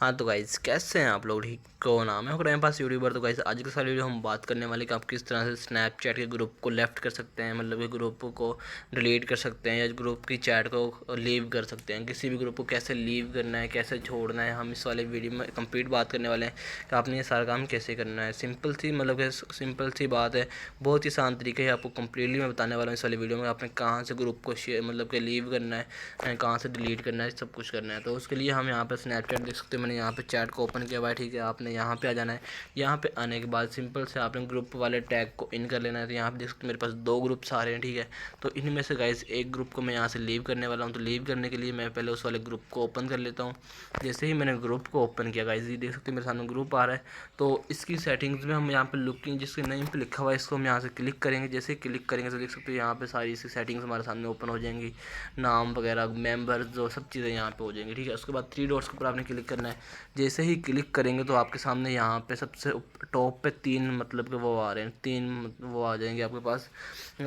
हाँ तो गाइज़ कैसे हैं आप लोग, ठीक को नाम है टाइम पास यूट्यूबर। तो गाइज़ आज के सारी वीडियो हम बात करने वाले कि आप किस तरह से स्नैपचैट के ग्रुप को लेफ़्ट कर सकते हैं, मतलब कि ग्रुप को डिलीट कर सकते हैं या ग्रुप की चैट को लीव कर सकते हैं। किसी भी ग्रुप को कैसे लीव करना है, कैसे छोड़ना है, हम इस वाले वीडियो में कंप्लीट बात करने वाले हैं कि आपने ये सारा काम कैसे करना है। सिंपल सी मतलब कि सिंपल सी बात है, बहुत ही आसान तरीके है। आपको कम्प्लीटली मैं बताने वाला हूँ इस वाले वीडियो में आपने कहाँ से ग्रुप को शेयर मतलब कि लीव करना है, कहाँ से डिलीट करना है, सब कुछ करना है। तो उसके लिए हम यहाँ पर स्नैपचैट देख सकते हैं। मैंने यहाँ पे चैट को ओपन किया हुआ है, ठीक है। आपने यहाँ पे आ जाना है। यहाँ पे आने के बाद सिंपल से आपने ग्रुप वाले टैग को इन कर लेना है। तो यहाँ पे देख सकते मेरे पास 2 ग्रुप्स आ रहे हैं, ठीक है। तो इनमें से गाइस एक ग्रुप को मैं यहाँ से लीव करने वाला हूँ। तो लीव करने के लिए मैं पहले उस वाले ग्रुप को ओपन कर लेता हूँ। जैसे ही मैंने ग्रुप को ओपन किया गाइस, ये देख सकते हैं मेरे सामने ग्रुप आ रहा है। तो इसकी सेटिंग्स में हम यहाँ पे लुकिंग जिसके नेम पे लिखा हुआ है, इसको हम यहाँ से क्लिक करेंगे। जैसे क्लिक करेंगे तो देख सकते हो यहाँ पे सारी इसकी सेटिंग्स हमारे सामने ओपन हो जाएंगी, नाम वगैरह, मेंबर्स, जो सब चीज़ें यहाँ पे हो जाएंगी, ठीक है। उसके बाद 3 डॉट्स के ऊपर आपने क्लिक करना है। जैसे ही क्लिक करेंगे तो आपके सामने यहाँ पे सबसे टॉप पे 3 मतलब कि वो आ रहे हैं, 3 वो आ जाएंगे आपके पास,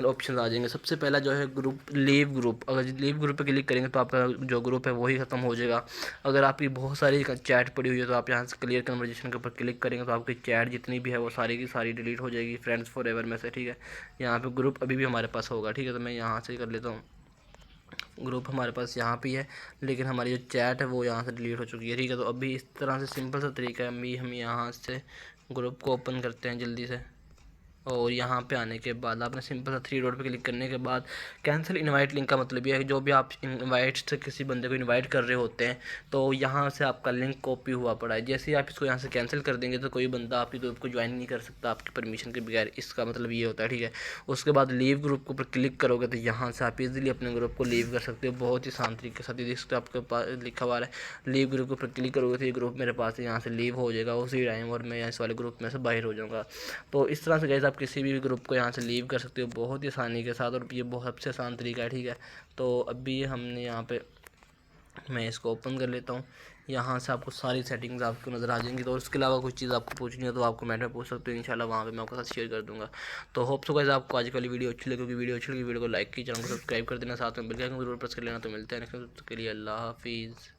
ऑप्शन आ जाएंगे। सबसे पहला जो है ग्रुप लीव ग्रुप, अगर लीव ग्रुप पे क्लिक करेंगे तो आपका जो ग्रुप है वही ख़त्म हो जाएगा। अगर आपकी बहुत सारी चैट पड़ी हुई है तो आप यहाँ से क्लियर कन्वर्जेशन के ऊपर क्लिक करेंगे तो आपकी चैट जितनी भी है वो सारी की सारी डिलीट हो जाएगी फ्रेंड्स फॉर एवर में से, ठीक है। यहाँ पे ग्रुप अभी भी हमारे पास होगा, ठीक है। तो मैं यहाँ से कर लेता हूँ। ग्रुप हमारे पास यहाँ पे है, लेकिन हमारी जो चैट है वो यहाँ से डिलीट हो चुकी है, ठीक है। तो अभी इस तरह से सिंपल सा तरीका है। अभी हम यहाँ से ग्रुप को ओपन करते हैं जल्दी से, और यहाँ पे आने के बाद आपने सिंपल सा 3 डॉट पे क्लिक करने के बाद कैंसिल इनवाइट लिंक का मतलब ये है कि जो भी आप इनवाइट से किसी बंदे को इनवाइट कर रहे होते हैं तो यहाँ से आपका लिंक कॉपी हुआ पड़ा है। जैसे ही आप इसको यहाँ से कैंसिल कर देंगे तो कोई बंदा आपकी ग्रुप को ज्वाइन नहीं कर सकता आपकी परमिशन के बगैर, इसका मतलब ये होता है, ठीक है। उसके बाद लीव ग्रुप के ऊपर क्लिक करोगे तो यहाँ से आप इजीली अपने ग्रुप को लीव कर सकते हो बहुत ही शांत तरीके के साथ। देख सकते हो आपके पास लिखा हुआ है लीव ग्रुप के ऊपर क्लिक करोगे तो ये ग्रुप मेरे पास यहाँ से लीव हो जाएगा उसी टाइम, और मैं इस वाले ग्रुप में से बाहर हो जाऊँगा। तो इस तरह से गाइस आप किसी भी ग्रुप को यहाँ से लीव कर सकते हो बहुत ही आसानी के साथ, और ये बहुत सबसे आसान तरीका है, ठीक है। तो अभी हमने यहाँ पे मैं इसको ओपन कर लेता हूँ। यहाँ से आपको सारी सेटिंग्स आपको नज़र आ जाएंगी। तो उसके अलावा कुछ चीज़ आपको पूछनी है तो आपको कमेंट में पूछ सकते हो, इंशाल्लाह वहाँ पे मैं आपके साथ शेयर कर दूँगा। तो होप सो गाइस आपको आज वाली वीडियो अच्छी लगी। वीडियो अच्छी लगी वीडियो को लाइक की, चैनल को सब्सक्राइब कर देना, साथ में बेल आइकन को जरूर प्रेस कर लेना। तो मिलते हैं नेक्स्ट के लिए, अल्लाह हाफिज़।